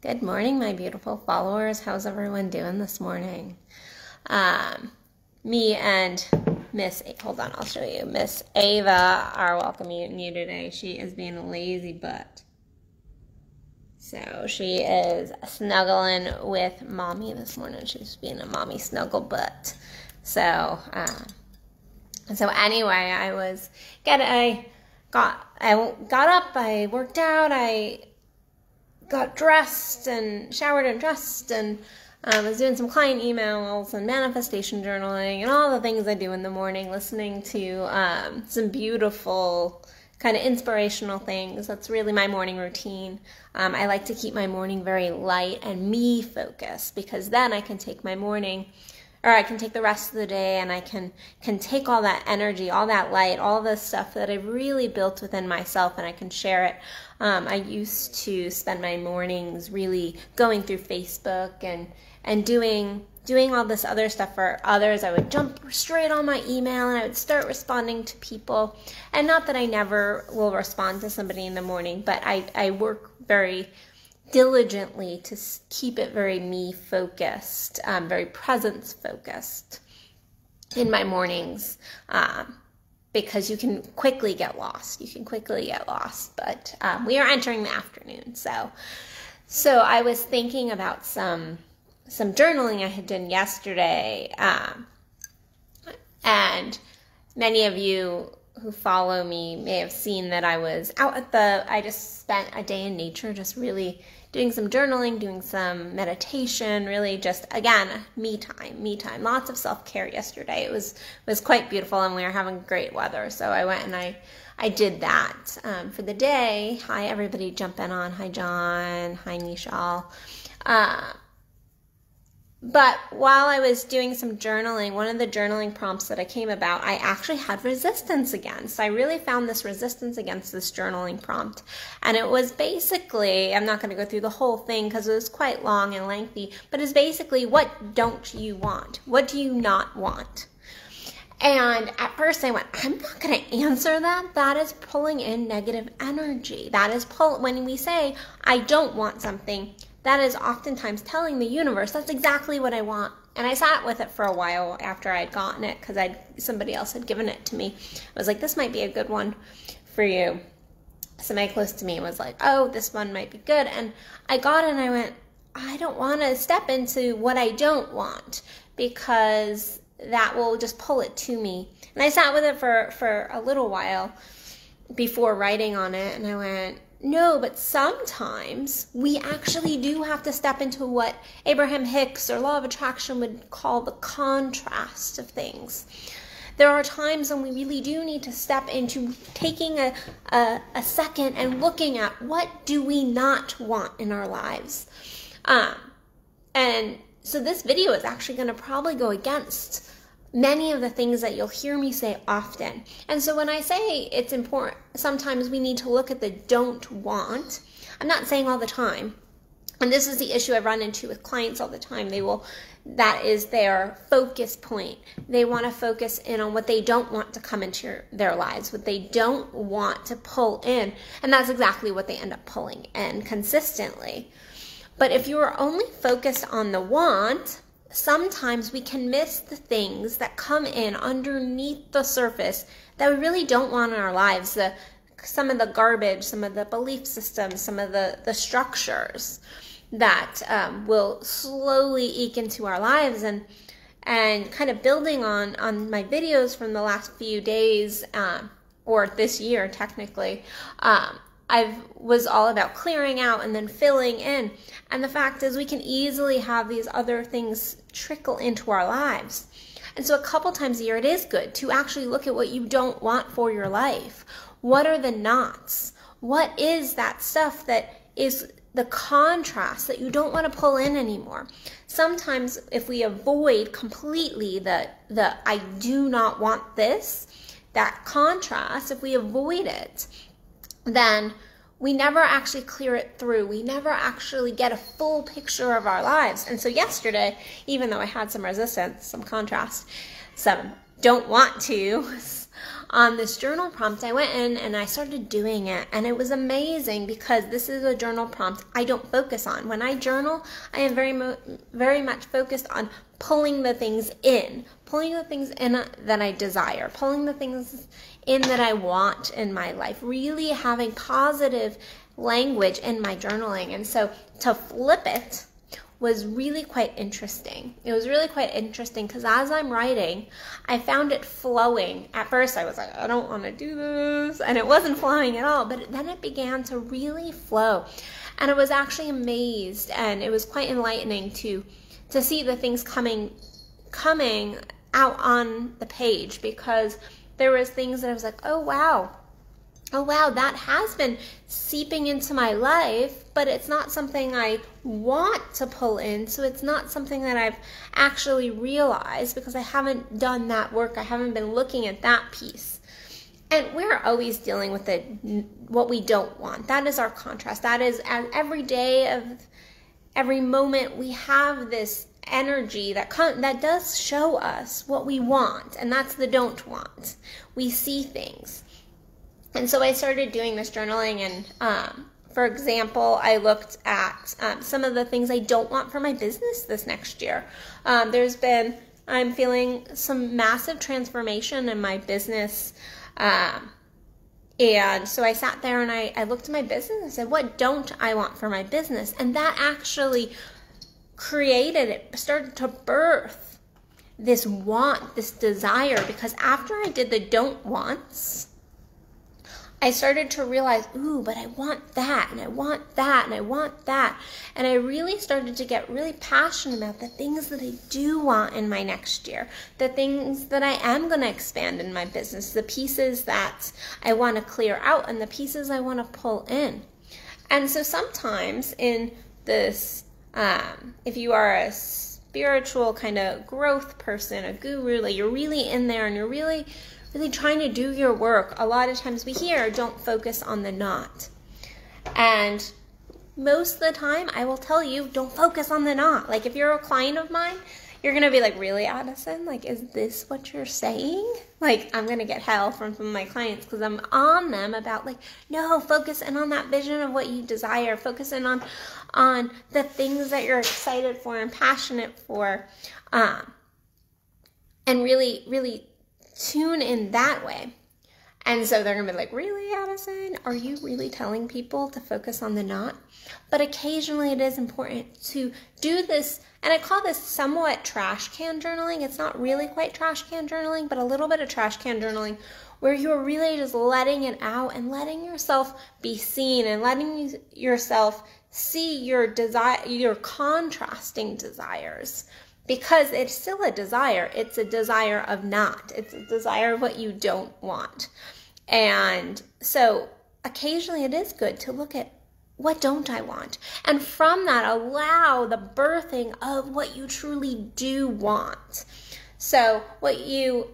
Good morning, my beautiful followers. How's everyone doing this morning? Me and Miss Ava are welcoming you today. She is being a lazy butt. So she is snuggling with mommy this morning. She's being a mommy snuggle butt. So anyway, I got up, I worked out, I got dressed and showered and dressed and was doing some client emails and manifestation journaling and all the things I do in the morning, listening to some beautiful kind of inspirational things. That's really my morning routine. I like to keep my morning very light and me focused, because then I can take my morning, or I can take the rest of the day, and I can take all that energy, all that light, all the stuff that I've really built within myself, and I can share it. I used to spend my mornings really going through Facebook and doing all this other stuff for others. I would jump straight on my email and I would start responding to people. And not that I never will respond to somebody in the morning, but I work very diligently to keep it very me focused, very presence focused in my mornings, because you can quickly get lost. But we are entering the afternoon, so I was thinking about some journaling I had done yesterday, and many of you who follow me may have seen that I was out I just spent a day in nature, just really doing some journaling, doing some meditation, really just, again, me time, lots of self-care yesterday. It was quite beautiful, and we were having great weather, so I went and I did that for the day. Hi, everybody jumping on. Hi, John. Hi, Nishal. But while I was doing some journaling, one of the journaling prompts that I came about, I actually had resistance against. I really found this resistance against this journaling prompt. And it was basically, I'm not going to go through the whole thing because it was quite long and lengthy, but it's basically, what don't you want? What do you not want? And at first I went, I'm not going to answer that. That is pulling in negative energy. That is when we say, I don't want something, that is oftentimes telling the universe, that's exactly what I want. And I sat with it for a while after I'd gotten it, because somebody else had given it to me. I was like, this might be a good one for you. Somebody close to me was like, oh, this one might be good. And I got it and I went, I don't want to step into what I don't want, because that will just pull it to me. And I sat with it for a little while before writing on it, and I went, no, but sometimes we actually do have to step into what Abraham Hicks or Law of Attraction would call the contrast of things. There are times when we really do need to step into taking a second and looking at, what do we not want in our lives? And so this video is actually going to probably go against many of the things that you'll hear me say often. And so when I say it's important, sometimes we need to look at the don't want. I'm not saying all the time. And this is the issue I run into with clients all the time. That is their focus point. They want to focus in on what they don't want to come into their lives, what they don't want to pull in. And that's exactly what they end up pulling in consistently. But if you are only focused on the want, sometimes we can miss the things that come in underneath the surface that we really don't want in our lives. Some of the garbage, some of the belief systems, some of the structures that will slowly eke into our lives. And kind of building on my videos from the last few days, or this year technically, I was all about clearing out and then filling in. And the fact is, we can easily have these other things trickle into our lives. And so a couple times a year, it is good to actually look at what you don't want for your life. What are the nots? What is that stuff that is the contrast that you don't want to pull in anymore? Sometimes if we avoid completely the I do not want this, that contrast, if we avoid it, then we never actually clear it through. We never actually get a full picture of our lives. And so yesterday, even though I had some resistance, some contrast, some don't want to, on this journal prompt, I went in and I started doing it, and it was amazing because this is a journal prompt I don't focus on. When I journal, I am very much focused on pulling the things in that I desire, pulling the things in that I want in my life, really having positive language in my journaling. And so to flip it was really quite interesting. It was really quite interesting because as I'm writing, I found it flowing. At first I was like, I don't want to do this, and it wasn't flowing at all, but then it began to really flow, and I was actually amazed, and it was quite enlightening to see the things coming out on the page, because there was things that I was like, oh wow, that has been seeping into my life, but it's not something I want to pull in, so it's not something that I've actually realized because I haven't done that work. I haven't been looking at that piece. And we're always dealing with what we don't want. That is our contrast. That is, every day of every moment, we have this energy that does show us what we want, and that's the don't want. We see things. And so I started doing this journaling, and for example, I looked at some of the things I don't want for my business this next year. I'm feeling some massive transformation in my business, and so I sat there and I looked at my business and said, what don't I want for my business? And that actually started to birth this want, this desire, because after I did the don't wants, I started to realize, ooh, but I want that, and I want that, and I want that. And I really started to get really passionate about the things that I do want in my next year, the things that I am going to expand in my business, the pieces that I want to clear out, and the pieces I want to pull in. And so sometimes in this, if you are a spiritual kind of growth person, a guru, like you're really in there and you're really trying to do your work, a lot of times we hear, don't focus on the not. And most of the time, I will tell you, don't focus on the not. Like, if you're a client of mine, you're going to be like, really, Addison? Like, is this what you're saying? Like, I'm going to get hell from some of my clients because I'm on them about, like, no, focus in on that vision of what you desire. Focus in on the things that you're excited for and passionate for. And really, really tune in that way. And so they're going to be like, really, Addison? Are you really telling people to focus on the not? But occasionally it is important to do this, and I call this somewhat trash can journaling. It's not really quite trash can journaling, but a little bit of trash can journaling, where you're really just letting it out and letting yourself be seen and letting yourself see your contrasting desires. Because it's still a desire. It's a desire of not. It's a desire of what you don't want. And so occasionally it is good to look at, what don't I want? And from that, allow the birthing of what you truly do want. So what you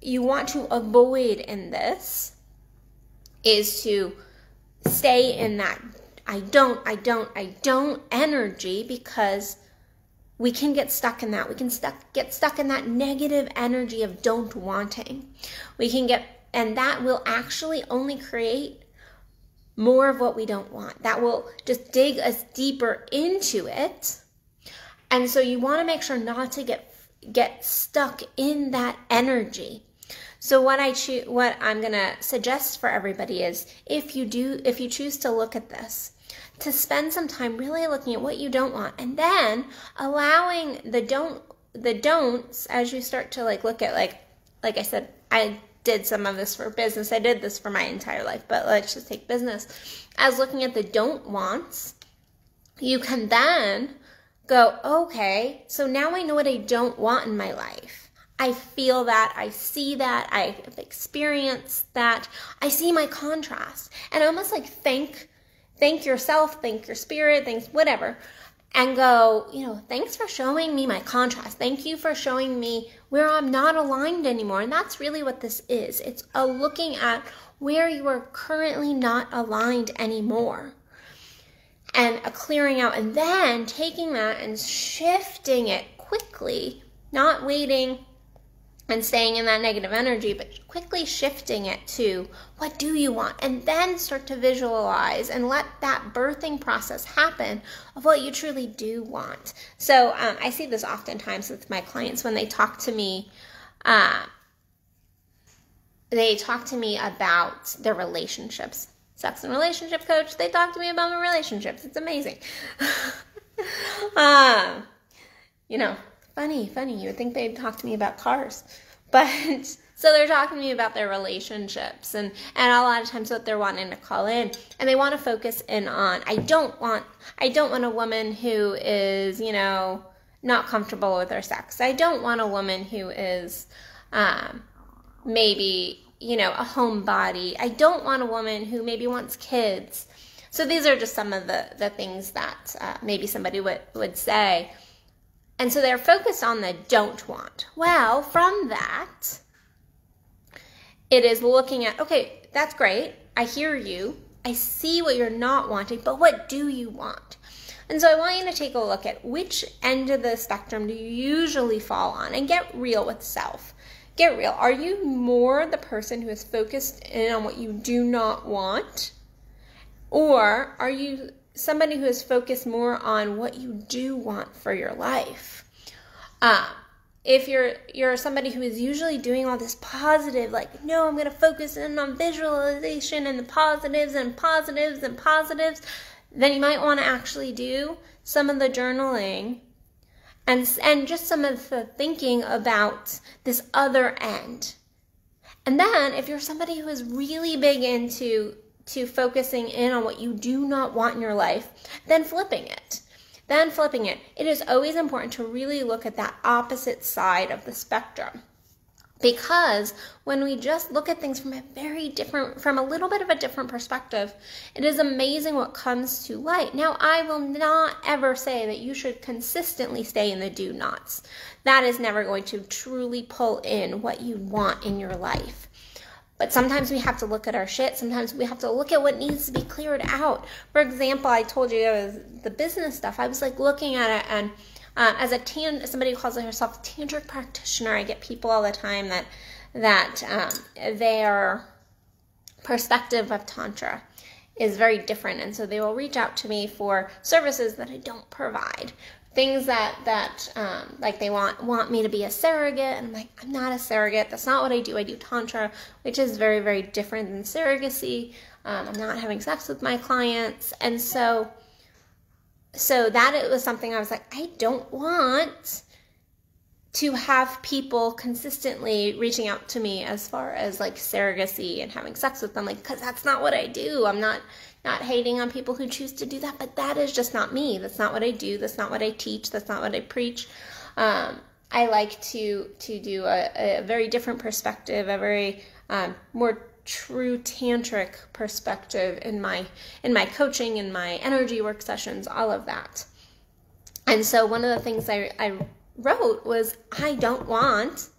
want to avoid in this is to stay in that I don't energy, because we can get stuck in that. We can get stuck in that negative energy of don't wanting. And that will actually only create more of what we don't want. That will just dig us deeper into it. And so you want to make sure not to get stuck in that energy. So what I'm going to suggest for everybody is, if you choose to look at this, to spend some time really looking at what you don't want, and then allowing the don'ts as you start to look at, like I said, I did some of this for business. I did this for my entire life, but let's just take business. As looking at the don't wants, you can then go, okay, so now I know what I don't want in my life. I feel that, I see that, I've experienced that, I see my contrast, and almost like thank yourself, thank your spirit, thanks whatever, and go, thanks for showing me my contrast. Thank you for showing me where I'm not aligned anymore. And that's really what this is. It's a looking at where you are currently not aligned anymore, and a clearing out, and then taking that and shifting it quickly, not waiting and staying in that negative energy, but quickly shifting it to what do you want, and then start to visualize and let that birthing process happen of what you truly do want. So I see this oftentimes with my clients when they talk to me. They talk to me about their relationships. Sex and relationship coach, they talk to me about my relationships. It's amazing. Funny. You would think they'd talk to me about cars. But so they're talking to me about their relationships and a lot of times what they're wanting to call in. And they want to focus in on, I don't want a woman who is, not comfortable with her sex. I don't want a woman who is maybe, a homebody. I don't want a woman who maybe wants kids. So these are just some of the things that maybe somebody would say. And so they're focused on the don't want. Well, from that, it is looking at, okay, that's great. I hear you. I see what you're not wanting, but what do you want? And so I want you to take a look at which end of the spectrum do you usually fall on, and get real with self. Get real. Are you more the person who is focused in on what you do not want? Or are you somebody who is focused more on what you do want for your life? If you're somebody who is usually doing all this positive, like, no, I'm going to focus in on visualization and the positives and positives and positives, then you might want to actually do some of the journaling and just some of the thinking about this other end. And then if you're somebody who is really big into focusing in on what you do not want in your life, then flipping it. It is always important to really look at that opposite side of the spectrum. Because when we just look at things from a little bit of a different perspective, it is amazing what comes to light. Now, I will not ever say that you should consistently stay in the do nots. That is never going to truly pull in what you want in your life. But sometimes we have to look at our shit. Sometimes we have to look at what needs to be cleared out. For example, I told you it was the business stuff. I was like looking at it, and as somebody who calls herself a Tantric Practitioner, I get people all the time that their perspective of Tantra is very different. And so they will reach out to me for services that I don't provide. Things that like they want me to be a surrogate, and I'm like, I'm not a surrogate. That's not what I do. I do Tantra, which is very, very different than surrogacy. I'm not having sex with my clients. And so that it was something I was like, I don't want to have people consistently reaching out to me as far as like surrogacy and having sex with them, like, because that's not what I do. I'm not hating on people who choose to do that, but that is just not me. That's not what I do. That's not what I teach. That's not what I preach. I like to do a very different perspective, a very more true tantric perspective in my coaching, in my energy work sessions, all of that. And so one of the things I wrote was, I don't want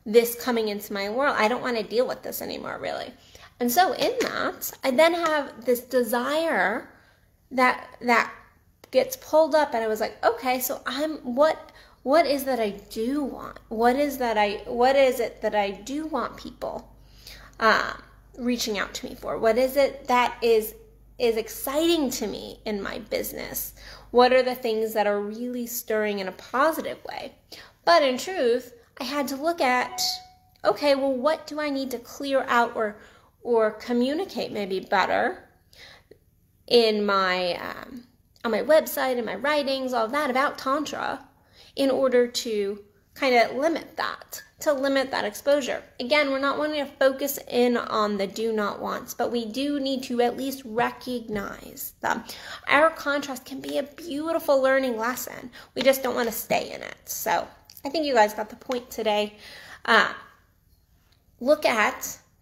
this coming into my world. I don't want to deal with this anymore, really. And so in that, I then have this desire that gets pulled up, and I was like, okay, so what is that I do want? What is it that I do want people reaching out to me for? What is it that is exciting to me in my business? What are the things that are really stirring in a positive way? But in truth, I had to look at, okay, well, what do I need to clear out or communicate maybe better in my on my website, in my writings, all of that about Tantra, in order to kind of limit that exposure. Again, we're not wanting to focus in on the do not wants, but we do need to at least recognize them. Our contrast can be a beautiful learning lesson. We just don't want to stay in it. So I think you guys got the point today.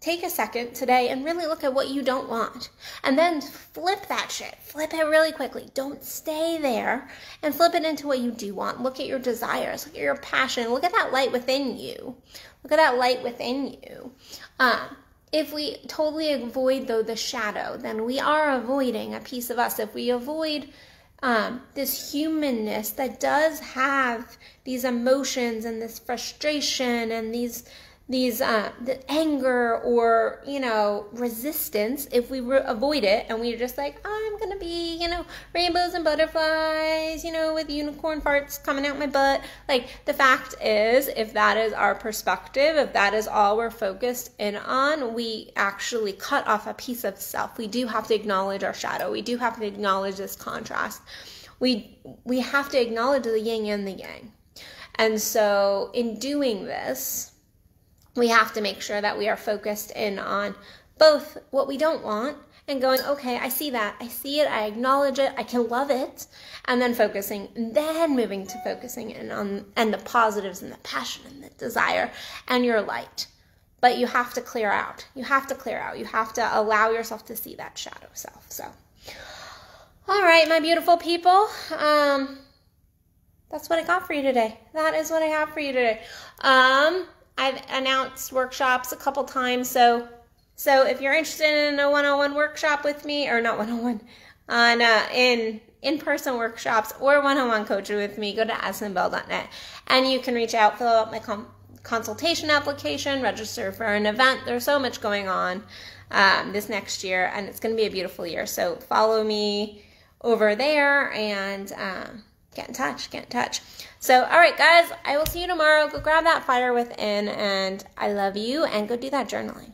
Take a second today and really look at what you don't want. And then flip that shit. Flip it really quickly. Don't stay there, and flip it into what you do want. Look at your desires. Look at your passion. Look at that light within you. If we totally avoid, though, the shadow, then we are avoiding a piece of us. If we avoid this humanness that does have these emotions and this frustration and these the anger or, resistance, if we avoid it and we're just like, I'm going to be, rainbows and butterflies, with unicorn farts coming out my butt. Like, the fact is, if that is our perspective, if that is all we're focused in on, we actually cut off a piece of self. We do have to acknowledge our shadow. We do have to acknowledge this contrast. We have to acknowledge the yin and the yang. And so in doing this, we have to make sure that we are focused in on both what we don't want and going, okay, I see that. I see it. I acknowledge it. I can love it. And then moving to focusing in on and the positives and the passion and the desire and your light. But you have to clear out. You have to allow yourself to see that shadow self. So, all right, my beautiful people. That's what I got for you today. That is what I have for you today. I've announced workshops a couple times, so if you're interested in a one-on-one workshop with me, or not one-on-one, in-person workshops or one-on-one coaching with me, go to addisonbell.net, and you can reach out, fill out my consultation application, register for an event. There's so much going on this next year, and it's going to be a beautiful year. So follow me over there and get in touch. So, all right, guys, I will see you tomorrow. Go grab that fire within, and I love you, and go do that journaling.